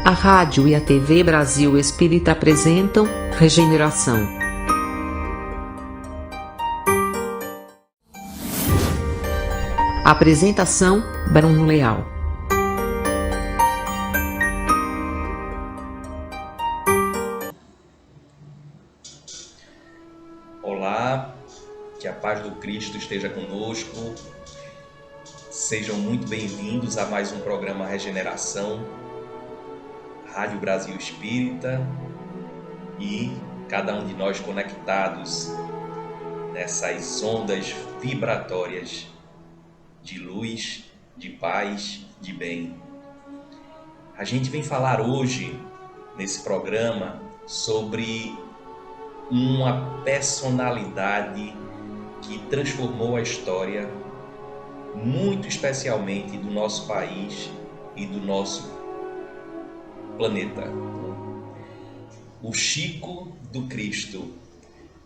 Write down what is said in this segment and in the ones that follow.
A rádio e a TV Brasil Espírita apresentam Regeneração. Apresentação: Bruno Leal. Olá, que a paz do Cristo esteja conosco. Sejam muito bem-vindos a mais um programa Regeneração, Rádio Brasil Espírita, e cada um de nós conectados nessas ondas vibratórias de luz, de paz, de bem. A gente vem falar hoje, nesse programa, sobre uma personalidade que transformou a história, muito especialmente do nosso país e do nosso planeta. O Chico do Cristo.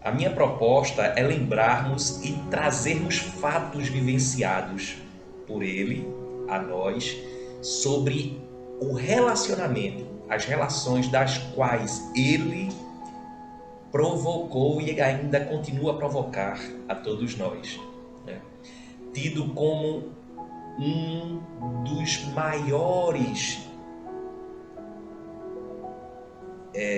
A minha proposta é lembrarmos e trazermos fatos vivenciados por ele, a nós, sobre o relacionamento, as relações das quais ele provocou e ainda continua a provocar a todos nós, né? Tido como um dos maiores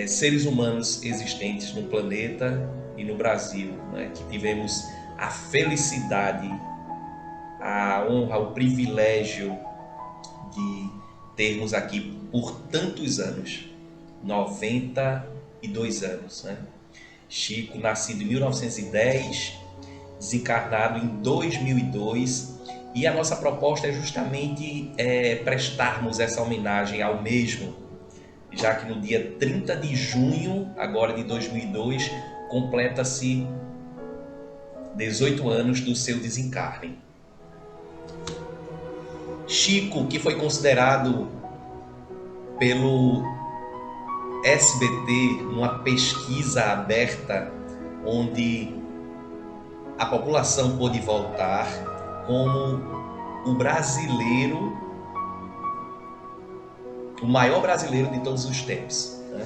seres humanos existentes no planeta e no Brasil, né? Que tivemos a felicidade, a honra, o privilégio de termos aqui por tantos anos, 92 anos, né? Chico, nascido em 1910, desencarnado em 2002, e a nossa proposta é justamente prestarmos essa homenagem ao mesmo, já que no dia 30 de junho, agora de 2002, completa-se 18 anos do seu desencarne. Chico, que foi considerado pelo SBT numa pesquisa aberta, onde a população pôde votar como o brasileiro, o maior brasileiro de todos os tempos, né?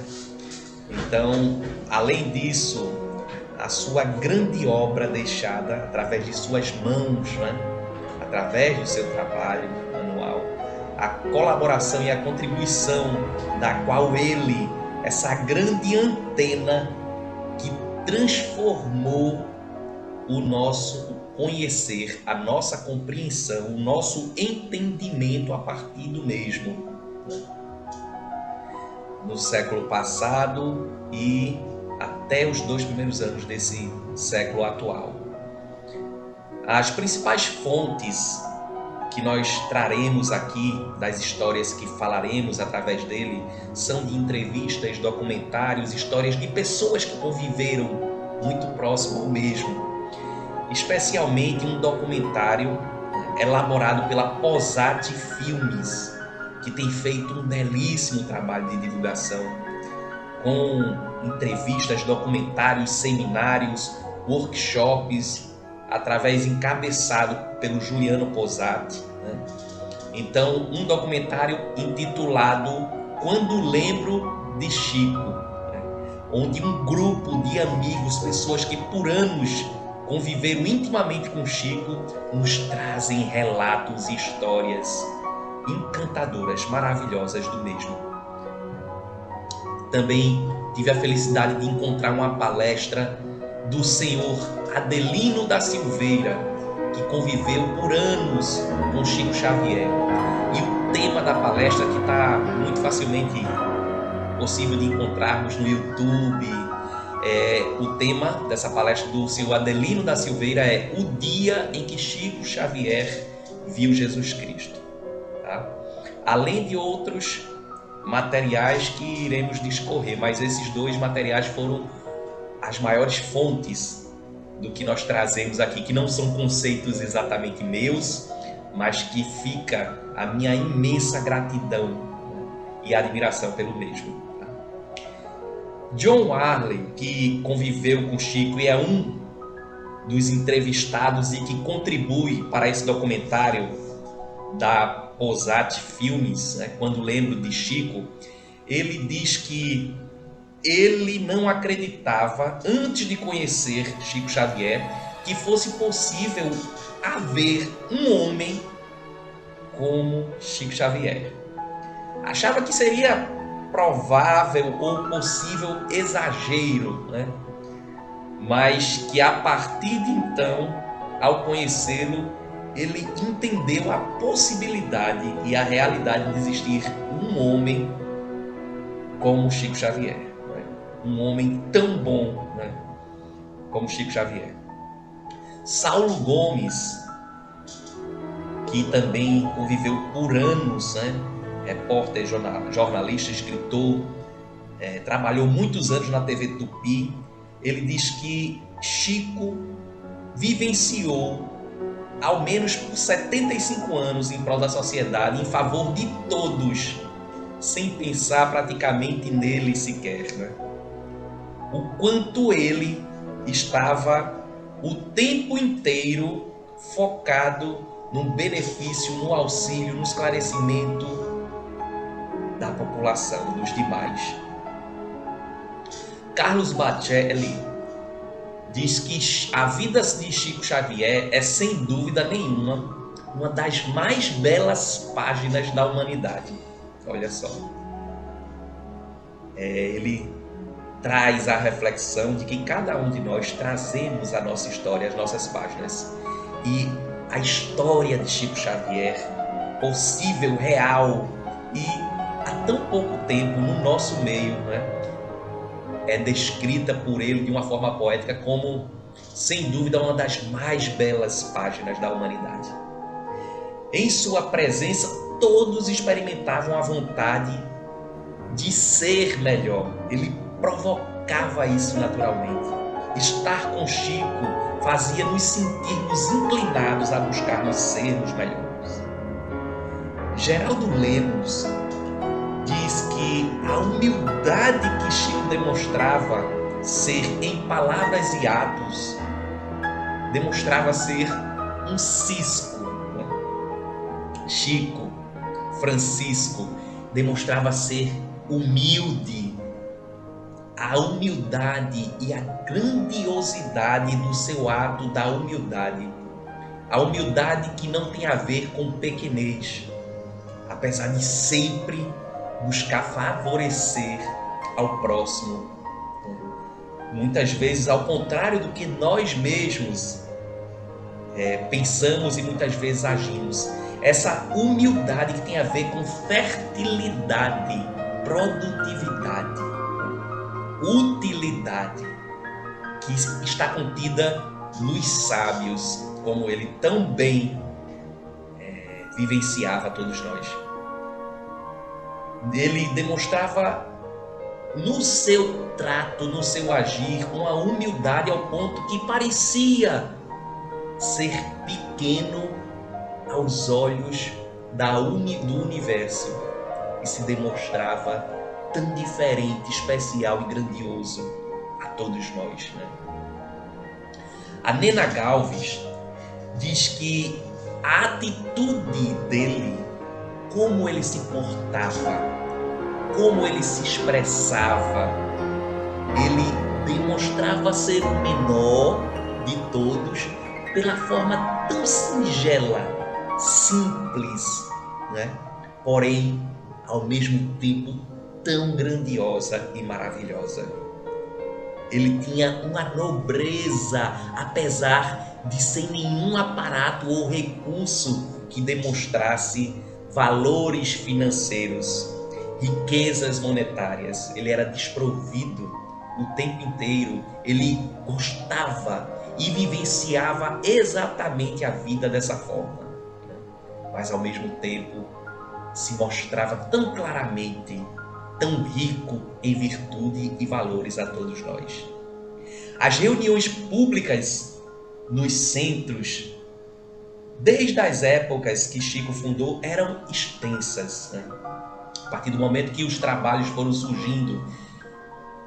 Então, além disso, a sua grande obra deixada através de suas mãos, né? Através do seu trabalho manual, a colaboração e a contribuição da qual ele, essa grande antena que transformou o nosso conhecer, a nossa compreensão, o nosso entendimento a partir do mesmo, no século passado e até os 2 primeiros anos desse século atual. As principais fontes que nós traremos aqui, das histórias que falaremos através dele, são de entrevistas, documentários, histórias de pessoas que conviveram muito próximo ao mesmo. Especialmente um documentário elaborado pela Posati Filmes, que tem feito um belíssimo trabalho de divulgação, com entrevistas, documentários, seminários, workshops, encabeçado pelo Juliano Posati, né? Então, um documentário intitulado Quando Lembro de Chico, né? Onde um grupo de amigos, pessoas que por anos conviveram intimamente com Chico, nos trazem relatos e histórias encantadoras, maravilhosas do mesmo. Também tive a felicidade de encontrar uma palestra do senhor Adelino da Silveira, que conviveu por anos com Chico Xavier. E o tema da palestra, que está muito facilmente possível de encontrarmos no YouTube, o tema dessa palestra do senhor Adelino da Silveira é O Dia em que Chico Xavier Viu Jesus Cristo. Tá? Além de outros materiais que iremos discorrer, mas esses 2 materiais foram as maiores fontes do que nós trazemos aqui, que não são conceitos exatamente meus, mas que fica a minha imensa gratidão e admiração pelo mesmo. John Arley, que conviveu com Chico e é um dos entrevistados e que contribui para esse documentário da Posati Filmes, né, Quando Lembro de Chico, ele diz que ele não acreditava, antes de conhecer Chico Xavier, que fosse possível haver um homem como Chico Xavier. Achava que seria provável ou possível exagero, né? Mas que a partir de então, ao conhecê-lo, ele entendeu a possibilidade e a realidade de existir um homem como Chico Xavier, né? Um homem tão bom, né, como Chico Xavier. Saulo Gomes, que também conviveu por anos, né, repórter, jornalista, escritor, trabalhou muitos anos na TV Tupi. Ele diz que Chico vivenciou ao menos por 75 anos em prol da sociedade, em favor de todos, sem pensar praticamente nele sequer, né? O quanto ele estava o tempo inteiro focado no benefício, no auxílio, no esclarecimento da população, dos demais. Carlos Bacelli diz que a vida de Chico Xavier é, sem dúvida nenhuma, uma das mais belas páginas da humanidade. Olha só. Ele traz a reflexão de que cada um de nós trazemos a nossa história, as nossas páginas. E a história de Chico Xavier, possível, real e há tão pouco tempo no nosso meio, né, é descrita por ele de uma forma poética como, sem dúvida, uma das mais belas páginas da humanidade. Em sua presença, todos experimentavam a vontade de ser melhor. Ele provocava isso naturalmente. Estar com Chico fazia nos sentirmos inclinados a buscarmos sermos melhores. Geraldo Lemos diz que a humildade que Chico demonstrava ser em palavras e atos, demonstrava ser um cisco, né? Chico, Francisco, demonstrava ser humilde. A humildade e a grandiosidade do seu ato da humildade. A humildade que não tem a ver com pequenez, apesar de sempre buscar favorecer ao próximo. Muitas vezes ao contrário do que nós mesmos pensamos e muitas vezes agimos. Essa humildade que tem a ver com fertilidade, produtividade, utilidade, que está contida nos sábios, como ele tão bem vivenciava a todos nós. Ele demonstrava no seu trato, no seu agir, uma humildade ao ponto que parecia ser pequeno aos olhos do universo e se demonstrava tão diferente, especial e grandioso a todos nós, né? A Nena Galves diz que a atitude dele, como ele se portava, como ele se expressava, ele demonstrava ser o menor de todos pela forma tão singela, simples, né? Porém, ao mesmo tempo, tão grandiosa e maravilhosa. Ele tinha uma nobreza, apesar de sem nenhum aparato ou recurso que demonstrasse valores financeiros, riquezas monetárias. Ele era desprovido o tempo inteiro. Ele gostava e vivenciava exatamente a vida dessa forma, mas ao mesmo tempo se mostrava tão claramente, tão rico em virtude e valores a todos nós. As reuniões públicas nos centros, desde as épocas que Chico fundou, eram extensas, né? A partir do momento que os trabalhos foram surgindo,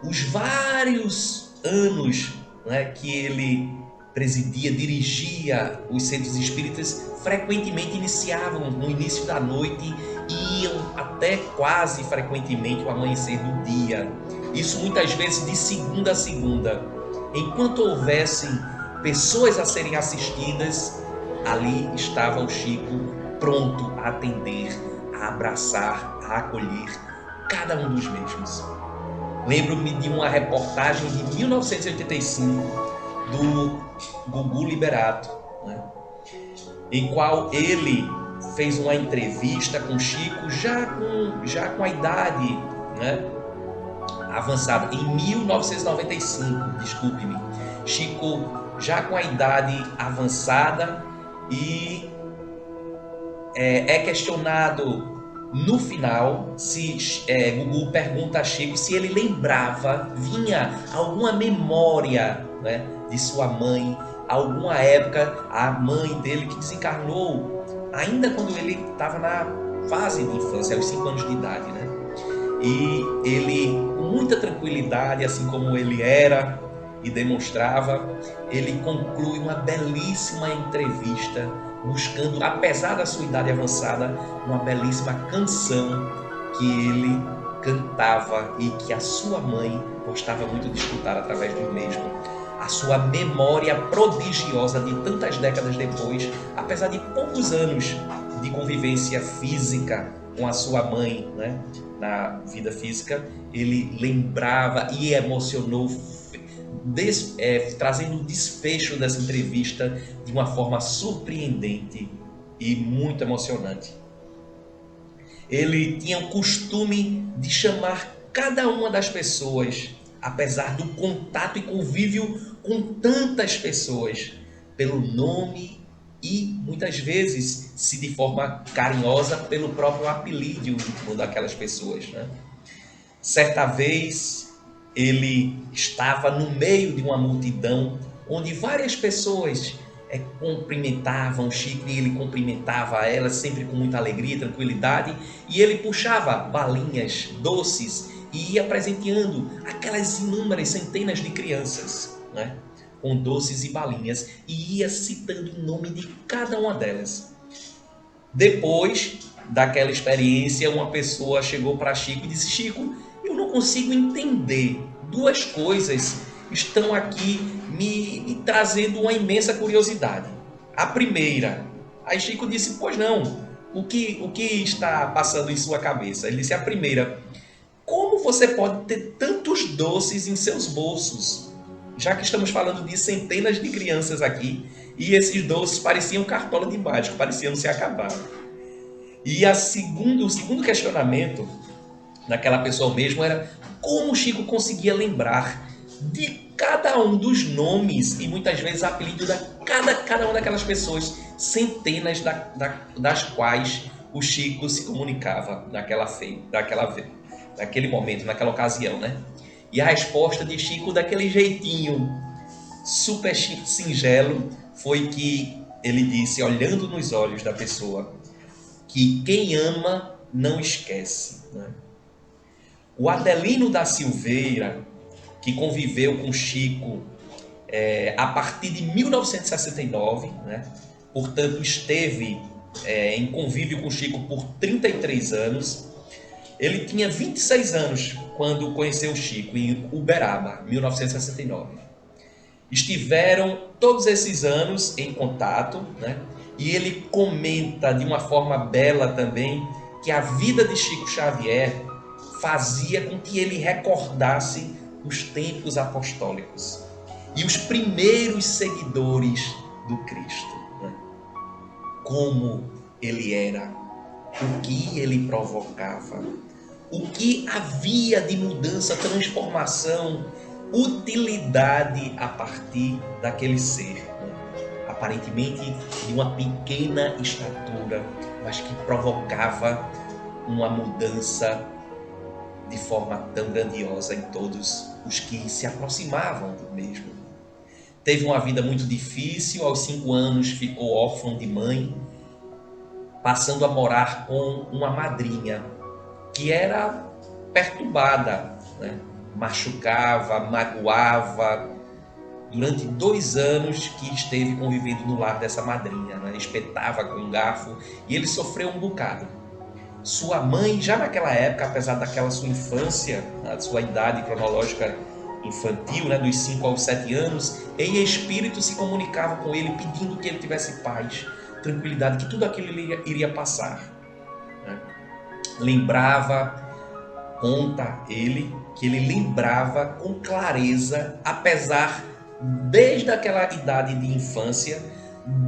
os vários anos, né, que ele presidia, dirigia os centros espíritas, frequentemente iniciavam no início da noite iam até quase frequentemente o amanhecer do dia. Isso muitas vezes de segunda a segunda. Enquanto houvessem pessoas a serem assistidas, ali estava o Chico pronto a atender, a abraçar, a acolher cada um dos mesmos. Lembro-me de uma reportagem de 1985 do Gugu Liberato, né, em qual ele fez uma entrevista com Chico já com a idade, né, avançada, em 1995, desculpe-me. Chico já com a idade avançada e é questionado no final, se Gugu pergunta a Chico se ele lembrava, vinha alguma memória, né, de sua mãe, alguma época, a mãe dele que desencarnou, ainda quando ele estava na fase de infância, aos 5 anos de idade, né? E ele, com muita tranquilidade, assim como ele era e demonstrava, ele conclui uma belíssima entrevista, buscando, apesar da sua idade avançada, uma belíssima canção que ele cantava e que a sua mãe gostava muito de escutar através do mesmo. A sua memória prodigiosa de tantas décadas depois, apesar de poucos anos de convivência física com a sua mãe, né, na vida física, ele lembrava e emocionou, trazendo o desfecho dessa entrevista de uma forma surpreendente e muito emocionante. Ele tinha o costume de chamar cada uma das pessoas, apesar do contato e convívio com tantas pessoas, pelo nome e, muitas vezes, se de forma carinhosa, pelo próprio apelido íntimo daquelas pessoas, né? Certa vez, ele estava no meio de uma multidão onde várias pessoas cumprimentavam Chico e ele cumprimentava elas sempre com muita alegria e tranquilidade, e ele puxava balinhas, doces e ia presenteando aquelas inúmeras centenas de crianças, né, com doces e balinhas, e ia citando o nome de cada uma delas. Depois daquela experiência, uma pessoa chegou para Chico e disse: Chico, eu não consigo entender, duas coisas estão aqui me trazendo uma imensa curiosidade. A primeira, aí Chico disse: pois não, o que está passando em sua cabeça? Ele disse: a primeira, como você pode ter tantos doces em seus bolsos? Já que estamos falando de centenas de crianças aqui, e esses doces pareciam cartola de mágico, pareciam se acabar. E o segundo questionamento daquela pessoa mesmo era como Chico conseguia lembrar de cada um dos nomes e muitas vezes apelido de cada uma daquelas pessoas, centenas das quais o Chico se comunicava naquele momento, naquela ocasião, né? E a resposta de Chico, daquele jeitinho super singelo, foi que ele disse, olhando nos olhos da pessoa, que quem ama não esquece, né? O Adelino da Silveira, que conviveu com Chico a partir de 1969, né? Portanto esteve em convívio com Chico por 33 anos, ele tinha 26 anos quando conheceu Chico, em Uberaba, 1969. Estiveram todos esses anos em contato, né? E ele comenta de uma forma bela também que a vida de Chico Xavier fazia com que ele recordasse os tempos apostólicos e os primeiros seguidores do Cristo, né? Como ele era, o que ele provocava, o que havia de mudança, transformação, utilidade a partir daquele ser, né? Aparentemente de uma pequena estatura, mas que provocava uma mudança de forma tão grandiosa em todos os que se aproximavam do mesmo. Teve uma vida muito difícil, aos 5 anos ficou órfão de mãe, passando a morar com uma madrinha que era perturbada, né? Machucava, magoava. Durante 2 anos que esteve convivendo no lar dessa madrinha, né? Espetava com um garfo e ele sofreu um bocado. sua mãe, já naquela época, apesar daquela sua infância, a sua idade cronológica infantil, né, dos 5 aos 7 anos, em espírito se comunicava com ele, pedindo que ele tivesse paz, tranquilidade, que tudo aquilo iria passar. Né? Conta ele, que ele lembrava com clareza, apesar, desde aquela idade de infância,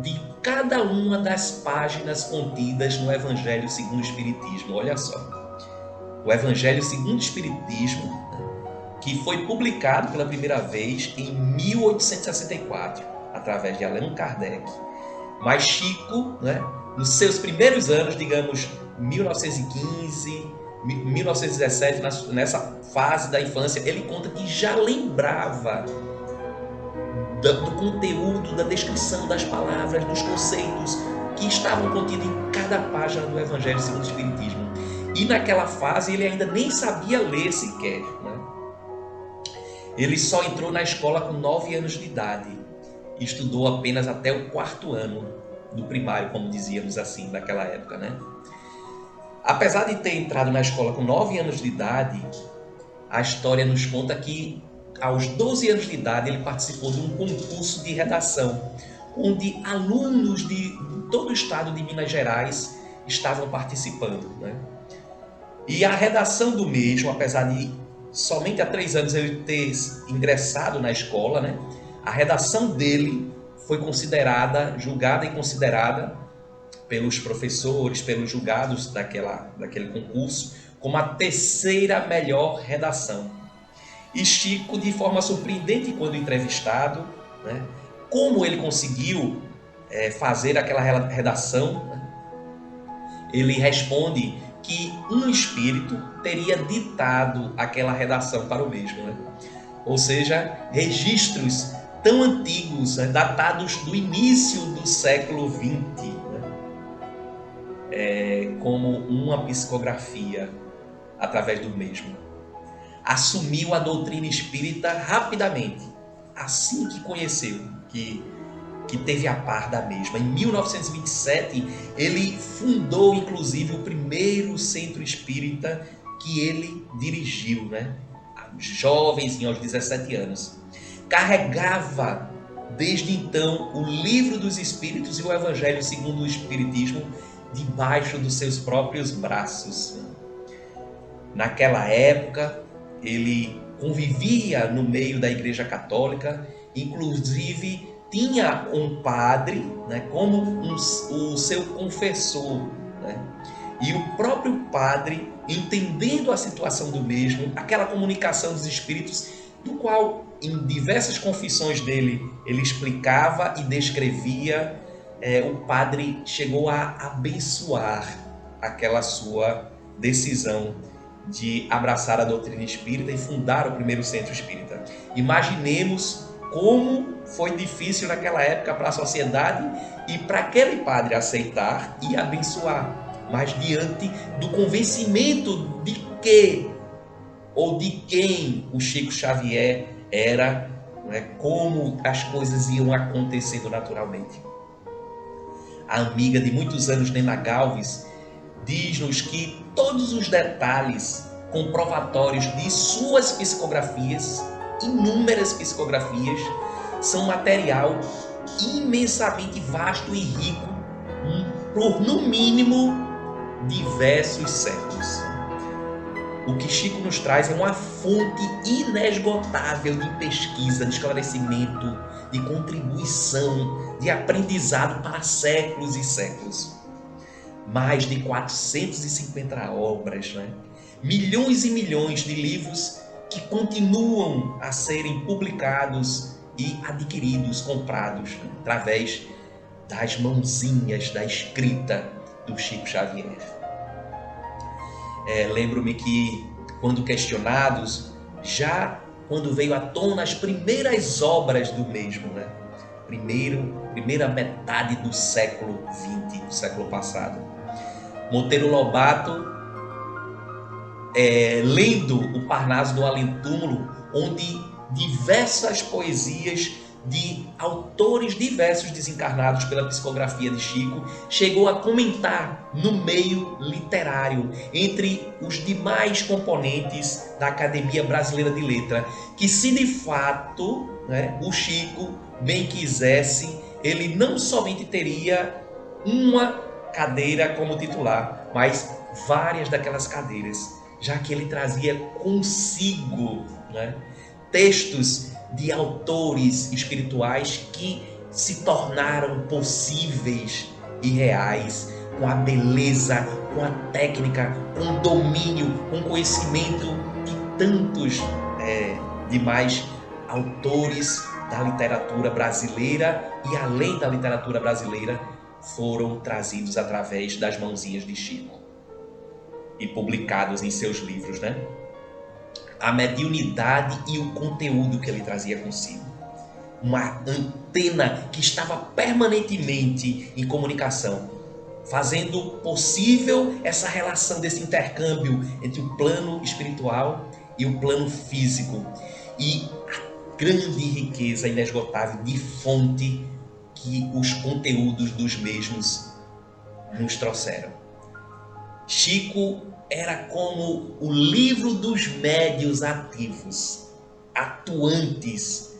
de cada uma das páginas contidas no Evangelho segundo o Espiritismo. Olha só, o Evangelho segundo o Espiritismo, que foi publicado pela primeira vez em 1864, através de Allan Kardec. Mas Chico, né, nos seus primeiros anos, digamos 1915, 1917, nessa fase da infância, ele conta que já lembrava do conteúdo, da descrição das palavras, dos conceitos que estavam contidos em cada página do Evangelho segundo o Espiritismo. E naquela fase ele ainda nem sabia ler sequer. Né? Ele só entrou na escola com 9 anos de idade e estudou apenas até o 4º ano do primário, como dizíamos assim, naquela época. Né? Apesar de ter entrado na escola com 9 anos de idade, a história nos conta que aos 12 anos de idade ele participou de um concurso de redação, onde alunos de todo o estado de Minas Gerais estavam participando. Né? E a redação do mesmo, apesar de somente há 3 anos ele ter ingressado na escola, né? A redação dele foi julgada e considerada pelos professores, pelos julgados daquele concurso, como a 3ª melhor redação. E Chico, de forma surpreendente quando entrevistado, né, como ele conseguiu fazer aquela redação, né, ele responde que um espírito teria ditado aquela redação para o mesmo. Né? Ou seja, registros tão antigos, né, datados do início do século XX, né, como uma psicografia através do mesmo. Assumiu a doutrina espírita rapidamente, assim que conheceu, que teve a par da mesma. Em 1927, ele fundou, inclusive, o primeiro centro espírita que ele dirigiu, né? Jovenzinho, aos 17 anos. Carregava, desde então, o Livro dos Espíritos e o Evangelho segundo o Espiritismo debaixo dos seus próprios braços. Naquela época, ele convivia no meio da Igreja Católica, inclusive tinha um padre, né, como o seu confessor. Né? E o próprio padre, entendendo a situação do mesmo, aquela comunicação dos espíritos, do qual em diversas confissões dele ele explicava e descrevia, o padre chegou a abençoar aquela sua decisão de abraçar a doutrina espírita e fundar o primeiro centro espírita. Imaginemos como foi difícil naquela época para a sociedade e para aquele padre aceitar e abençoar, mas diante do convencimento de que ou de quem o Chico Xavier era, né, como as coisas iam acontecendo naturalmente. A amiga de muitos anos, Nena Galves, diz-nos que todos os detalhes comprovatórios de suas psicografias, inúmeras psicografias, são material imensamente vasto e rico por, no mínimo, diversos séculos. O que Chico nos traz é uma fonte inesgotável de pesquisa, de esclarecimento, de contribuição, de aprendizado para séculos e séculos. Mais de 450 obras, né? Milhões e milhões de livros que continuam a serem publicados e adquiridos, comprados, né, através das mãozinhas da escrita do Chico Xavier. Lembro-me que, quando questionados, já quando veio à tona as primeiras obras do mesmo, né? Primeira metade do século XX, do século passado, Monteiro Lobato, lendo o Parnaso do Além-Túmulo, onde diversas poesias de autores diversos desencarnados pela psicografia de Chico, chegou a comentar no meio literário, entre os demais componentes da Academia Brasileira de Letras, que se de fato, o Chico bem quisesse, ele não somente teria uma cadeira como titular, mas várias daquelas cadeiras, já que ele trazia consigo textos de autores espirituais que se tornaram possíveis e reais, com a beleza, com a técnica, com o domínio, com o conhecimento de tantos demais autores da literatura brasileira e além da literatura brasileira foram trazidos através das mãozinhas de Chico e publicados em seus livros, A mediunidade e o conteúdo que ele trazia consigo. Uma antena que estava permanentemente em comunicação, fazendo possível essa relação desse intercâmbio entre o plano espiritual e o plano físico. E a grande riqueza inesgotável de fonte que os conteúdos dos mesmos nos trouxeram. Chico era como o livro dos médiuns ativos, atuantes,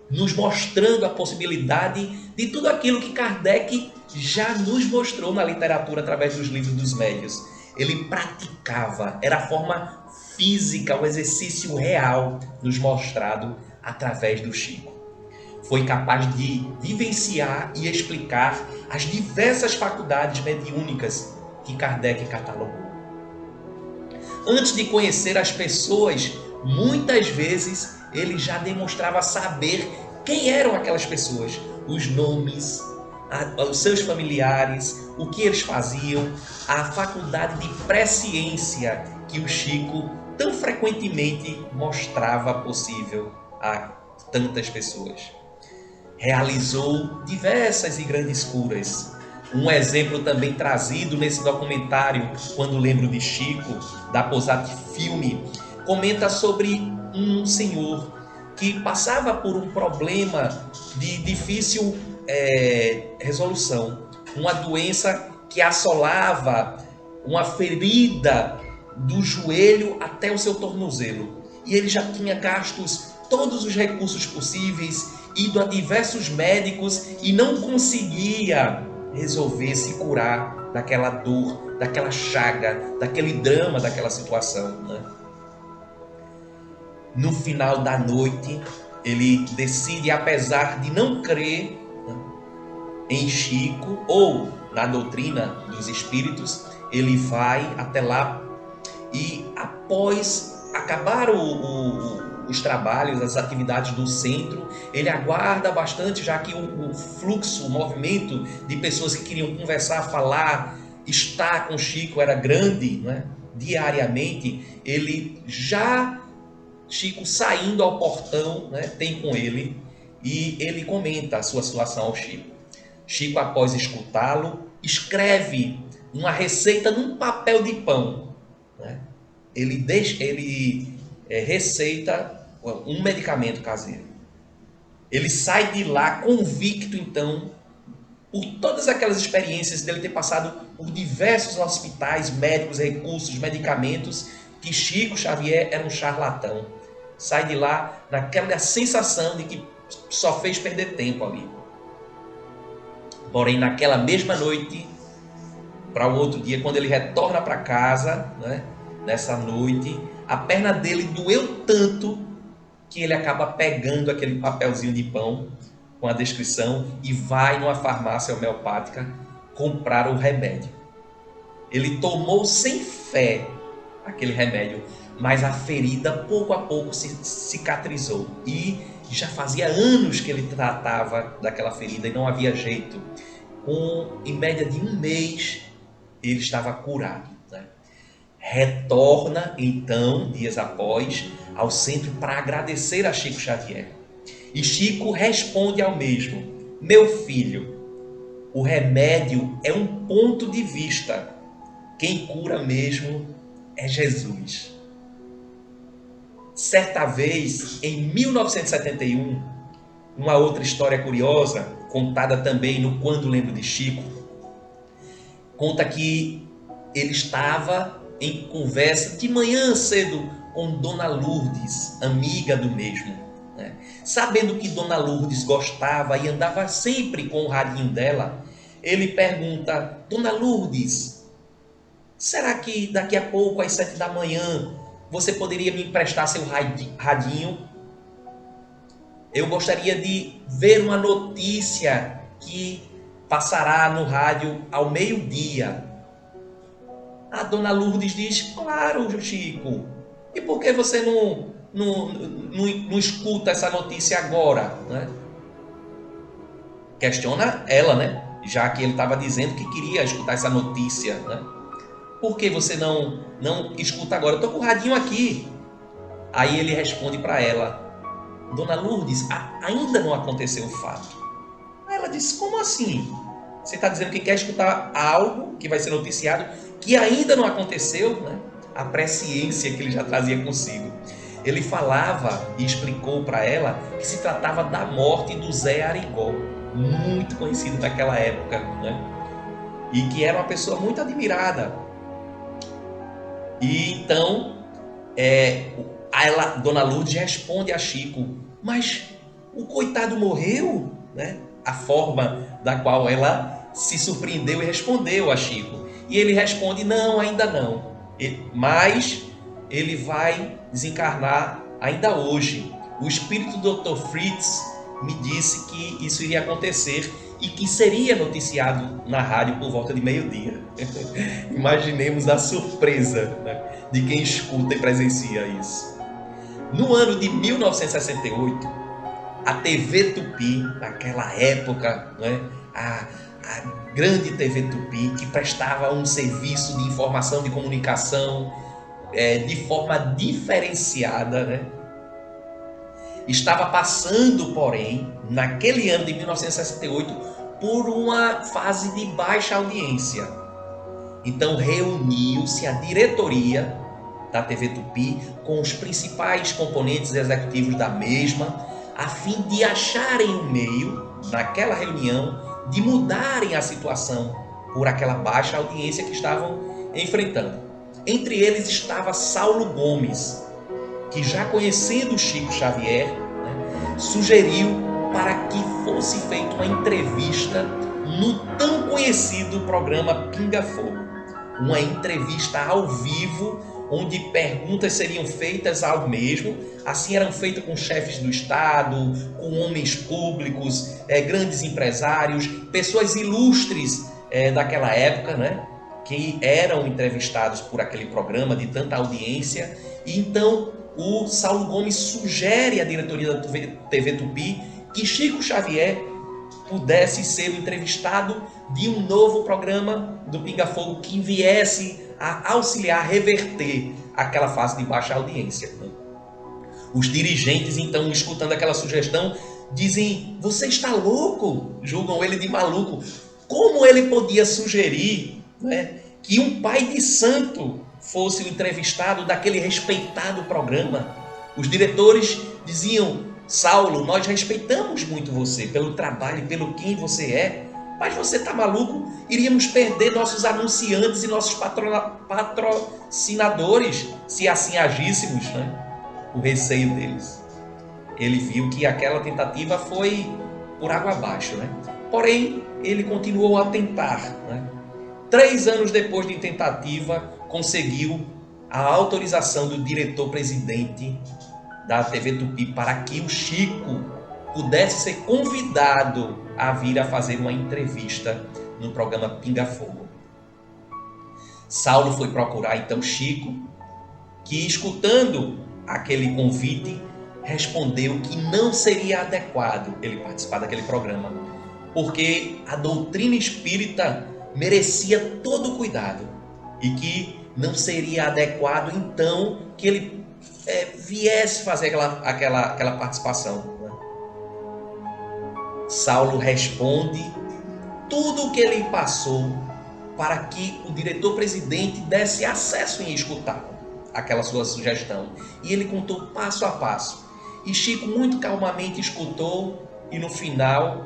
nos mostrando a possibilidade de tudo aquilo que Kardec já nos mostrou na literatura através dos livros dos médiuns. Ele praticava, era a forma física, o exercício real nos mostrado através do Chico. Foi capaz de vivenciar e explicar as diversas faculdades mediúnicas que Kardec catalogou. Antes de conhecer as pessoas, muitas vezes ele já demonstrava saber quem eram aquelas pessoas, os nomes, os seus familiares, o que eles faziam, a faculdade de presciência que o Chico tão frequentemente mostrava possível a tantas pessoas. Realizou diversas e grandes curas. Um exemplo também trazido nesse documentário, Quando Lembro de Chico, da Posati Filme, comenta sobre um senhor que passava por um problema de difícil resolução. Uma doença que assolava uma ferida do joelho até o seu tornozelo. E ele já tinha gastos todos os recursos possíveis, ido a diversos médicos e não conseguia resolver se curar daquela dor, daquela chaga, daquele drama, daquela situação. No final da noite, ele decide, apesar de não crer em Chico ou na doutrina dos espíritos, ele vai até lá e, após acabar os trabalhos, as atividades do centro, ele aguarda bastante, já que o fluxo, o movimento de pessoas que queriam conversar, falar, estar com Chico era grande, diariamente. Chico saindo ao portão, tem com ele, e ele comenta a sua situação ao Chico. Chico, após escutá-lo, escreve uma receita num papel de pão. Ele receita um medicamento caseiro. Ele sai de lá convicto, então, por todas aquelas experiências dele ter passado por diversos hospitais, médicos, recursos, medicamentos, que Chico Xavier era um charlatão. Sai de lá naquela sensação de que só fez perder tempo ali. Porém, naquela mesma noite, para o outro dia, quando ele retorna para casa, nessa noite, a perna dele doeu tanto que ele acaba pegando aquele papelzinho de pão com a descrição e vai numa farmácia homeopática comprar o remédio. Ele tomou sem fé aquele remédio, mas a ferida pouco a pouco se cicatrizou e já fazia anos que ele tratava daquela ferida e não havia jeito. Em média de 1 mês, ele estava curado. Retorna, então, dias após, ao centro para agradecer a Chico Xavier. E Chico responde ao mesmo: meu filho, o remédio é um ponto de vista. Quem cura mesmo é Jesus. Certa vez, em 1971, Uma outra história curiosa, contada também no Quando Lembro de Chico, conta que ele estava em conversa de manhã cedo com Dona Lourdes, amiga do mesmo, né? Sabendo que Dona Lourdes gostava e andava sempre com o radinho dela, ele pergunta: Dona Lourdes, será que daqui a pouco, às 7 da manhã, você poderia me emprestar seu radinho? Eu gostaria de ver uma notícia que passará no rádio ao meio-dia. A Dona Lourdes diz: claro, Chico. E por que você não escuta essa notícia agora, né? Questiona ela, né? Já que ele estava dizendo que queria escutar essa notícia, né? Por que você não escuta agora? Eu estou com o radinho aqui. Aí ele responde para ela: Dona Lourdes, ainda não aconteceu o fato. Aí ela disse: como assim? Você está dizendo que quer escutar algo que vai ser noticiado que ainda não aconteceu, né? A presciência que ele já trazia consigo. Ele falava e explicou para ela que se tratava da morte do Zé Arigó, muito conhecido naquela época, né? E que era uma pessoa muito admirada. E então, Dona Lourdes responde a Chico: mas o coitado morreu, né? A forma da qual ela se surpreendeu e respondeu a Chico. E ele responde: não, ainda não. Mas ele vai desencarnar ainda hoje. O espírito do Dr. Fritz me disse que isso iria acontecer e que seria noticiado na rádio por volta de meio-dia. Imaginemos a surpresa, né, de quem escuta e presencia isso. No ano de 1968, a TV Tupi, naquela época, né, a grande TV Tupi, que prestava um serviço de informação, de comunicação de forma diferenciada, né, estava passando, porém, naquele ano de 1968, por uma fase de baixa audiência. Então reuniu-se a diretoria da TV Tupi com os principais componentes executivos da mesma, a fim de acharem um meio, naquela reunião, de mudarem a situação por aquela baixa audiência que estavam enfrentando. Entre eles estava Saulo Gomes, que, já conhecendo Chico Xavier, né, sugeriu para que fosse feita uma entrevista no tão conhecido programa Pinga Fogo. Uma entrevista ao vivo, onde perguntas seriam feitas ao mesmo. Assim eram feitas com chefes do Estado, com homens públicos, grandes empresários, pessoas ilustres daquela época, né, que eram entrevistados por aquele programa de tanta audiência. E então o Saulo Gomes sugere à diretoria da TV Tupi que Chico Xavier pudesse ser o entrevistado de um novo programa do Pinga Fogo que viesse a auxiliar, a reverter aquela fase de baixa audiência. Os dirigentes, então, escutando aquela sugestão, dizem: você está louco? Julgam ele de maluco. Como ele podia sugerir, né, que um pai de santo fosse o entrevistado daquele respeitado programa? Os diretores diziam: Saulo, nós respeitamos muito você pelo trabalho, pelo quem você é, mas você está maluco? Iríamos perder nossos anunciantes e nossos patrocinadores se assim agíssemos, né? O receio deles. Ele viu que aquela tentativa foi por água abaixo, né? Porém, ele continuou a tentar, né? 3 anos depois de tentativa, conseguiu a autorização do diretor-presidente da TV Tupi para que o Chico pudesse ser convidado a vir a fazer uma entrevista no programa Pinga Fogo. Saulo foi procurar então Chico, que, escutando aquele convite, respondeu que não seria adequado ele participar daquele programa, porque a doutrina espírita merecia todo o cuidado e que não seria adequado então que ele viesse fazer aquela participação, né? Saulo responde tudo o que ele passou para que o diretor-presidente desse acesso em escutar aquela sua sugestão. E ele contou passo a passo. E Chico muito calmamente escutou e no final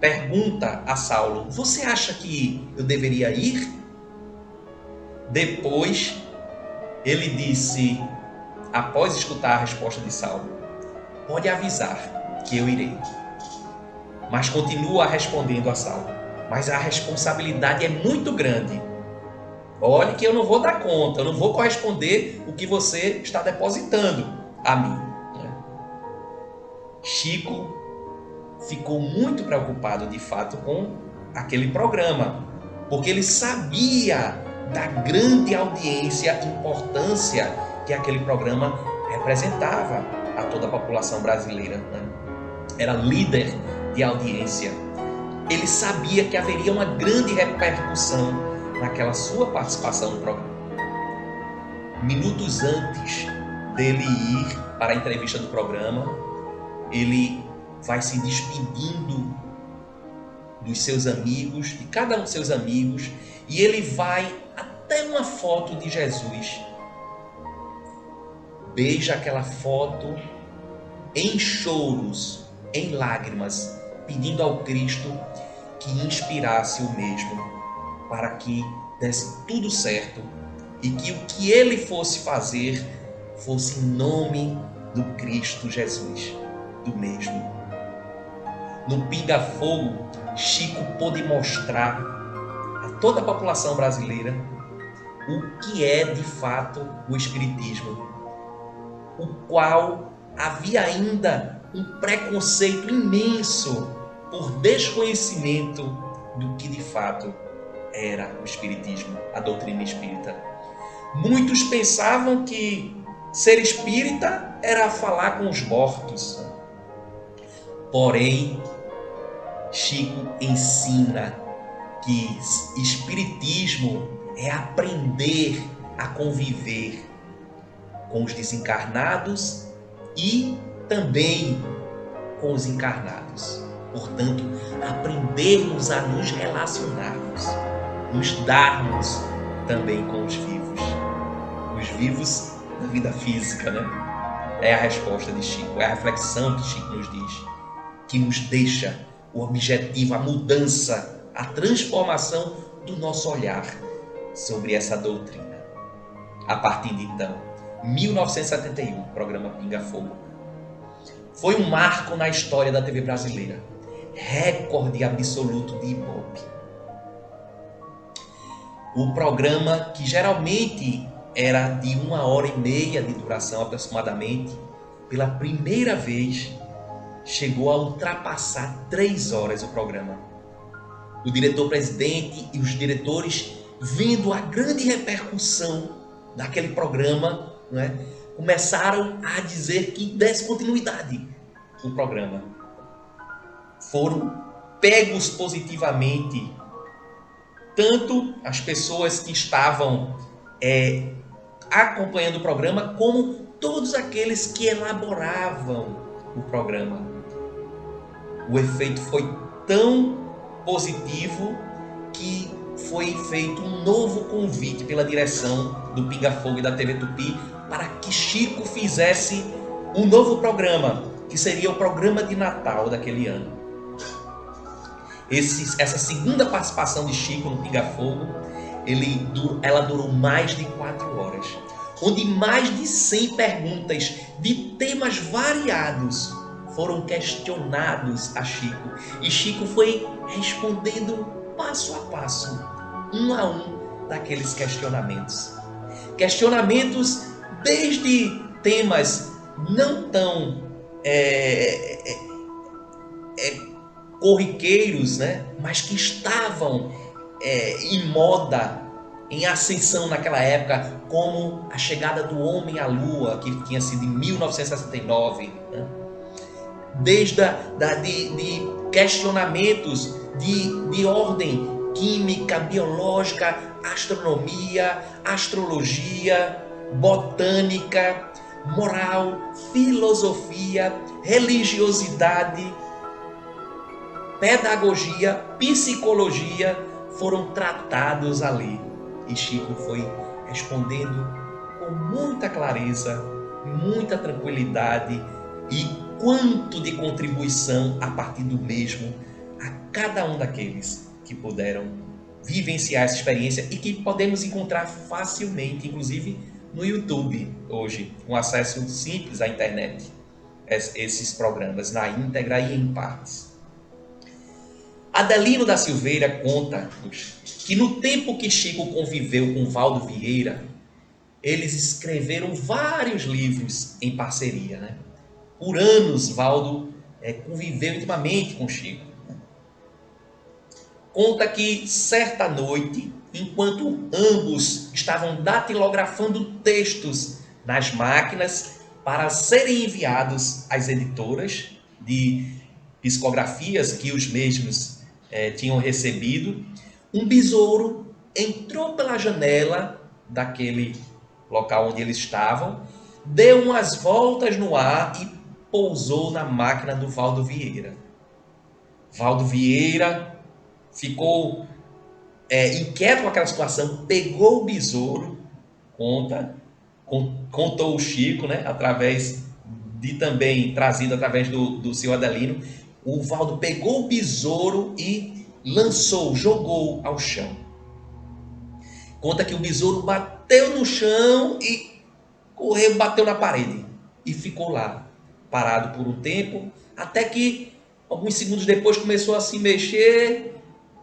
pergunta a Saulo: você acha que eu deveria ir? Depois ele disse, após escutar a resposta de Saulo: pode avisar que eu irei. Mas continua respondendo a Saulo: mas a responsabilidade é muito grande. Olhe que eu não vou dar conta, eu não vou corresponder o que você está depositando a mim. Chico ficou muito preocupado, de fato, com aquele programa, porque ele sabia da grande audiência, importância que aquele programa representava a toda a população brasileira. Era líder de audiência. Ele sabia que haveria uma grande repercussão naquela sua participação no programa. Minutos antes dele ir para a entrevista do programa, ele vai se despedindo dos seus amigos, de cada um dos seus amigos, e ele vai até uma foto de Jesus. Beija aquela foto em choros, em lágrimas, pedindo ao Cristo que inspirasse o mesmo para que desse tudo certo e que o que ele fosse fazer fosse em nome do Cristo Jesus, do mesmo. No Pinga Fogo, Chico pôde mostrar a toda a população brasileira o que é de fato o Espiritismo, o qual havia ainda um preconceito imenso por desconhecimento do que de fato era o Espiritismo, a doutrina espírita. Muitos pensavam que ser espírita era falar com os mortos. Porém, Chico ensina que espiritismo é aprender a conviver com os desencarnados e também com os encarnados. Portanto, aprendermos a nos relacionarmos, nos darmos também com os vivos da vida física, né? É a resposta de Chico, é a reflexão que Chico nos diz, que nos deixa o objetivo, a mudança, a transformação do nosso olhar sobre essa doutrina. A partir de então, 1971, programa Pinga Fogo, foi um marco na história da TV brasileira, recorde absoluto de Ibope. O programa, que geralmente era de 1h30 de duração aproximadamente, pela primeira vez chegou a ultrapassar 3 horas o programa. O diretor-presidente e os diretores, vendo a grande repercussão daquele programa, né, começaram a dizer que desse continuidade o programa. Foram pegos positivamente tanto as pessoas que estavam acompanhando o programa, como todos aqueles que elaboravam o programa. O efeito foi tão positivo que foi feito um novo convite pela direção do Pinga Fogo e da TV Tupi para que Chico fizesse um novo programa, que seria o programa de Natal daquele ano. Essa segunda participação de Chico no Pinga Fogo, ela durou mais de 4 horas, onde mais de 100 perguntas de temas variados foram questionados a Chico. E Chico foi respondendo passo a passo, um a um, daqueles questionamentos. Questionamentos desde temas não tão corriqueiros, né? Mas que estavam em moda, em ascensão naquela época, como a chegada do homem à Lua, que tinha sido em 1969, né? Desde de questionamentos de ordem química, biológica, astronomia, astrologia, botânica, moral, filosofia, religiosidade, pedagogia, psicologia, foram tratados ali. E Chico foi respondendo com muita clareza, muita tranquilidade e quanto de contribuição a partir do mesmo a cada um daqueles que puderam vivenciar essa experiência e que podemos encontrar facilmente, inclusive no YouTube hoje, com acesso simples à internet, esses programas na íntegra e em partes. Adelino da Silveira conta que no tempo que Chico conviveu com Valdo Vieira, eles escreveram vários livros em parceria, né? Por anos, Valdo conviveu intimamente com Chico. Conta que certa noite, enquanto ambos estavam datilografando textos nas máquinas para serem enviados às editoras de psicografias que os mesmos tinham recebido, um besouro entrou pela janela daquele local onde eles estavam, deu umas voltas no ar e pousou na máquina do Valdo Vieira. Valdo Vieira ficou inquieto com aquela situação, pegou o besouro, contou o Chico, né, através de também trazido através do seu Adelino. O Valdo pegou o besouro e jogou ao chão. Conta que o besouro bateu no chão e correu, bateu na parede e ficou lá, parado por um tempo, até que alguns segundos depois começou a se mexer,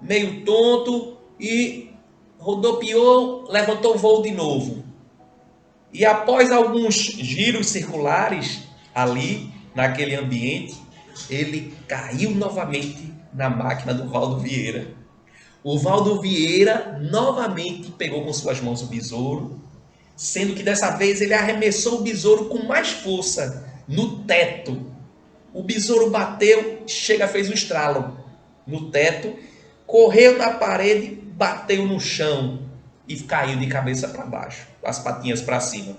meio tonto, e rodopiou, levantou o voo de novo. E após alguns giros circulares ali, naquele ambiente, ele caiu novamente na máquina do Valdo Vieira. O Valdo Vieira novamente pegou com suas mãos o besouro, sendo que dessa vez ele arremessou o besouro com mais força no teto. O besouro bateu, fez um estralo no teto, correu na parede, bateu no chão e caiu de cabeça para baixo, com as patinhas para cima.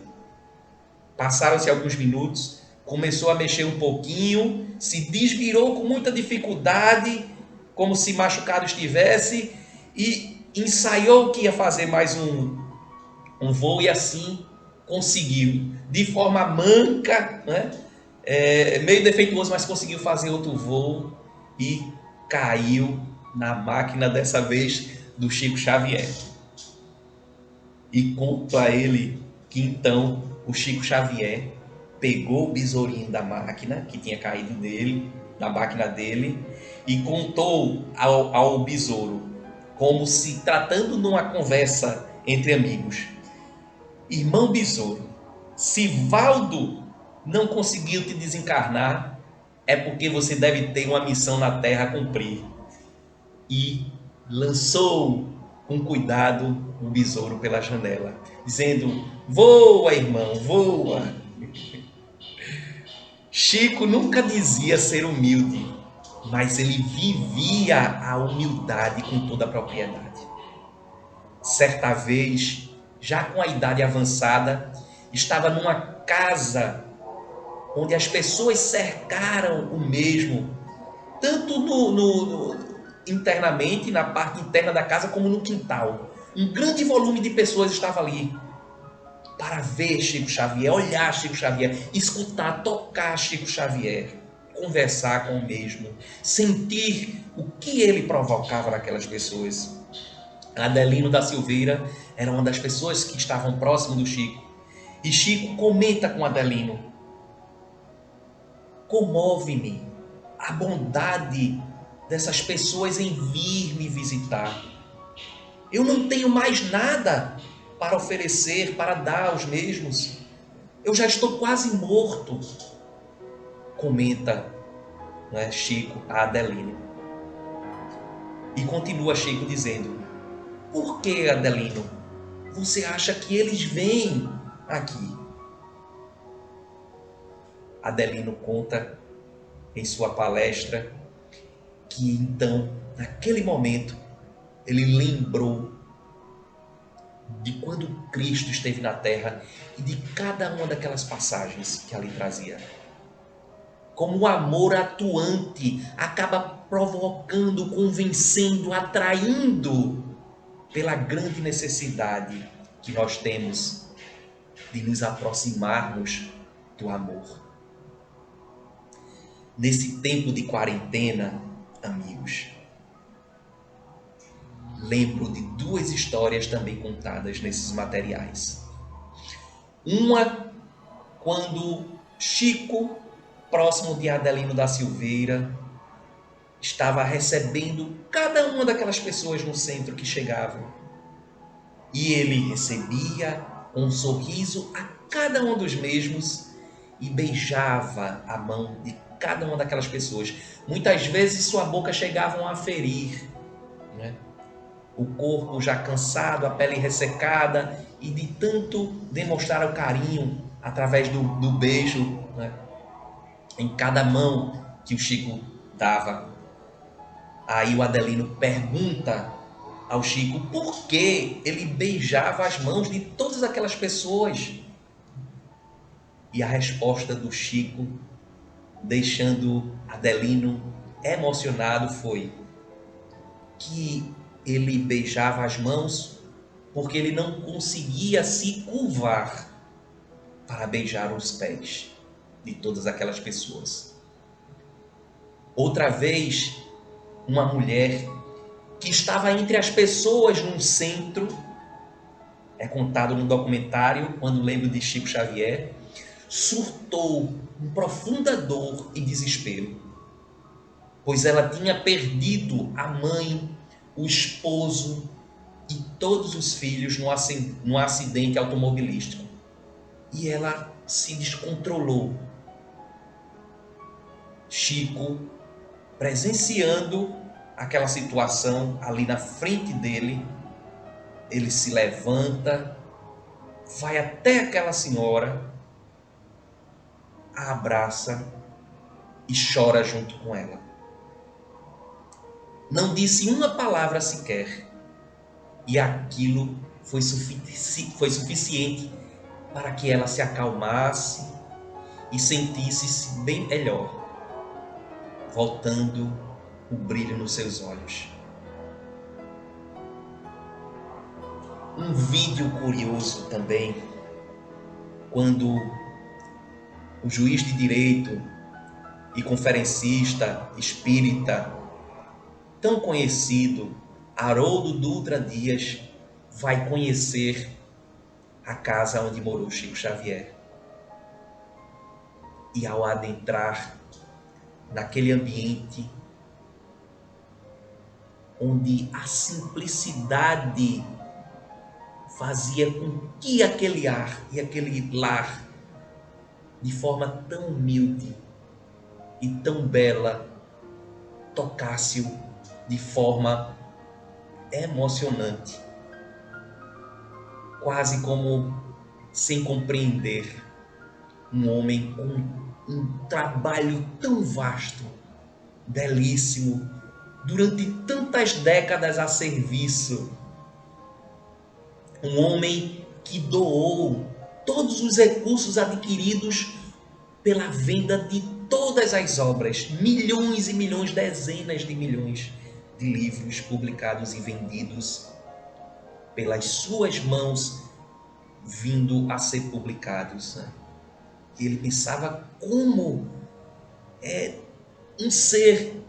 Passaram-se alguns minutos, começou a mexer um pouquinho, se desvirou com muita dificuldade, como se machucado estivesse, e ensaiou que ia fazer mais um voo, e assim conseguiu, de forma manca, né? Meio defeituoso, mas conseguiu fazer outro voo e caiu na máquina, dessa vez do Chico Xavier. E conto a ele que então o Chico Xavier pegou o besourinho da máquina que tinha caído dele, da máquina dele, e contou ao besouro, como se tratando de uma conversa entre amigos: irmão besouro, se Valdo não conseguiu te desencarnar, é porque você deve ter uma missão na Terra a cumprir. E lançou com cuidado o besouro pela janela, dizendo: voa, irmão, voa. Chico nunca dizia ser humilde, mas ele vivia a humildade com toda a propriedade. Certa vez, já com a idade avançada, estava numa casa onde as pessoas cercaram o mesmo, tanto internamente, na parte interna da casa, como no quintal. Um grande volume de pessoas estava ali para ver Chico Xavier, olhar Chico Xavier, escutar, tocar Chico Xavier, conversar com o mesmo, sentir o que ele provocava naquelas pessoas. Adelino da Silveira era uma das pessoas que estavam próximo do Chico. E Chico comenta com Adelino: comove-me a bondade dessas pessoas em vir me visitar. Eu não tenho mais nada para oferecer, para dar aos mesmos. Eu já estou quase morto. Comenta, né, Chico a Adelino. E continua Chico dizendo: por que, Adelino, você acha que eles vêm aqui? Adelino conta em sua palestra que então, naquele momento, ele lembrou de quando Cristo esteve na Terra e de cada uma daquelas passagens que ali trazia. Como o amor atuante acaba provocando, convencendo, atraindo pela grande necessidade que nós temos de nos aproximarmos do amor. Nesse tempo de quarentena, amigos, lembro de duas histórias também contadas nesses materiais. Uma, quando Chico, próximo de Adelino da Silveira, estava recebendo cada uma daquelas pessoas no centro que chegavam. E ele recebia com um sorriso a cada um dos mesmos e beijava a mão de cada uma daquelas pessoas. Muitas vezes sua boca chegava a ferir, né? O corpo já cansado, a pele ressecada, e de tanto demonstrar o carinho através do beijo, né, em cada mão que o Chico dava. Aí o Adelino pergunta ao Chico por que ele beijava as mãos de todas aquelas pessoas. E a resposta do Chico, deixando Adelino emocionado, foi que ele beijava as mãos porque ele não conseguia se curvar para beijar os pés de todas aquelas pessoas. Outra vez, uma mulher que estava entre as pessoas num centro, é contado no documentário, quando lembro de Chico Xavier, surtou em profunda dor e desespero, pois ela tinha perdido a mãe, o esposo e todos os filhos num acidente automobilístico. E ela se descontrolou. Chico, presenciando aquela situação ali na frente dele, ele se levanta, vai até aquela senhora, a abraça e chora junto com ela. Não disse uma palavra sequer, e aquilo foi suficiente para que ela se acalmasse e sentisse-se bem melhor, voltando o brilho nos seus olhos. Um vídeo curioso também, quando o juiz de direito e conferencista espírita tão conhecido, Haroldo Dutra Dias, vai conhecer a casa onde morou Chico Xavier. E ao adentrar naquele ambiente onde a simplicidade fazia com que aquele ar e aquele lar, de forma tão humilde e tão bela, tocasse-o de forma emocionante, quase como sem compreender. Um homem com um trabalho tão vasto, belíssimo, durante tantas décadas a serviço. Um homem que doou todos os recursos adquiridos pela venda de todas as obras, milhões e milhões, dezenas de milhões de livros publicados e vendidos pelas suas mãos, vindo a ser publicados. Ele pensava como um ser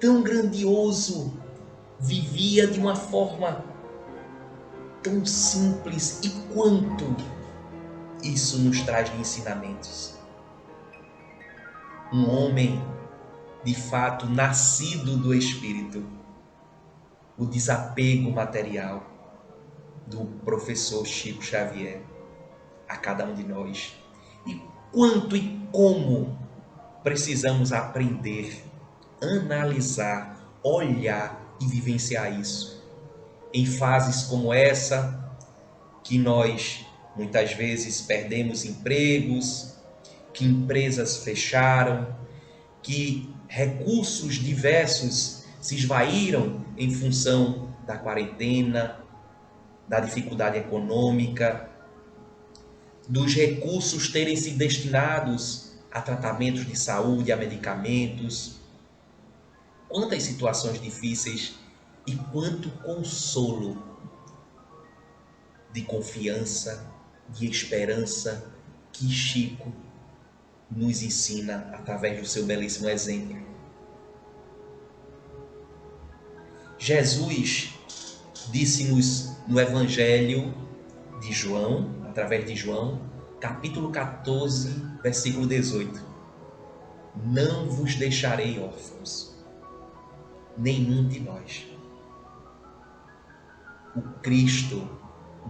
tão grandioso vivia de uma forma tão simples, e quanto isso nos traz de ensinamentos. Um homem, de fato, nascido do Espírito, o desapego material do professor Chico Xavier a cada um de nós. E quanto e como precisamos aprender, analisar, olhar e vivenciar isso. Em fases como essa, que nós muitas vezes perdemos empregos, que empresas fecharam, que recursos diversos se esvaíram em função da quarentena, da dificuldade econômica, dos recursos terem se destinados a tratamentos de saúde, a medicamentos. Quantas situações difíceis e quanto consolo de confiança, de esperança que Chico nos ensina através do seu belíssimo exemplo. Jesus disse-nos no Evangelho de João, através de João, capítulo 14, versículo 18: não vos deixarei órfãos, nenhum de nós. O Cristo,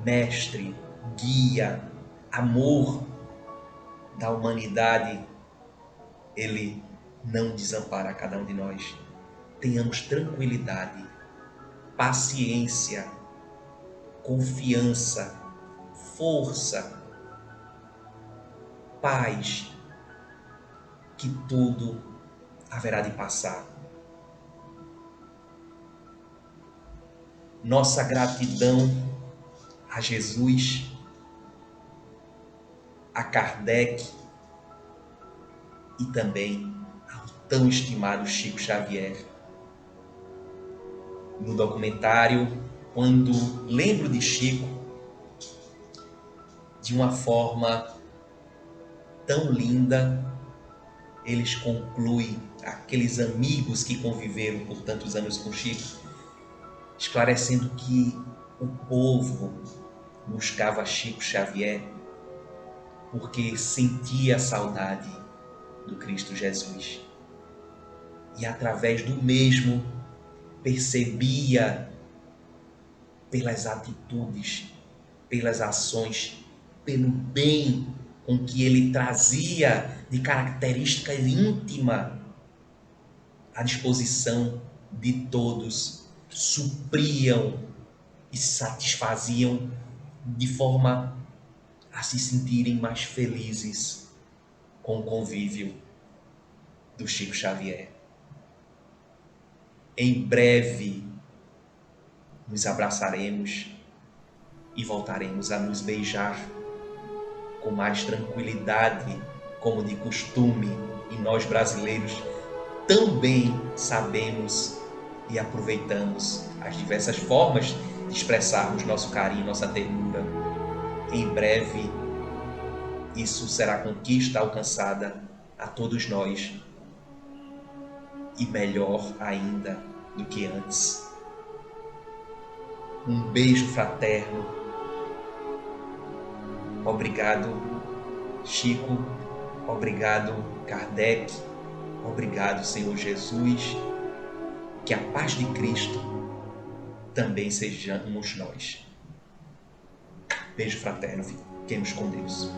mestre, guia, amor da humanidade, ele não desampara cada um de nós. Tenhamos tranquilidade, paciência, confiança, força, paz, que tudo haverá de passar. Nossa gratidão a Jesus, a Kardec e também ao tão estimado Chico Xavier. No documentário, quando lembro de Chico, de uma forma tão linda, eles concluem, aqueles amigos que conviveram por tantos anos com Chico, esclarecendo que o povo buscava Chico Xavier porque sentia saudade do Cristo Jesus. E através do mesmo percebia pelas atitudes, pelas ações, pelo bem com que ele trazia de característica íntima à disposição de todos, supriam e satisfaziam de forma a se sentirem mais felizes com o convívio do Chico Xavier. Em breve nos abraçaremos e voltaremos a nos beijar com mais tranquilidade, como de costume, e nós brasileiros também sabemos e aproveitamos as diversas formas de expressarmos nosso carinho, nossa ternura. Em breve, isso será conquista alcançada a todos nós, e melhor ainda do que antes. Um beijo fraterno. Obrigado, Chico. Obrigado, Kardec. Obrigado, Senhor Jesus. Que a paz de Cristo também sejamos nós. Beijo fraterno. Fiquemos com Deus.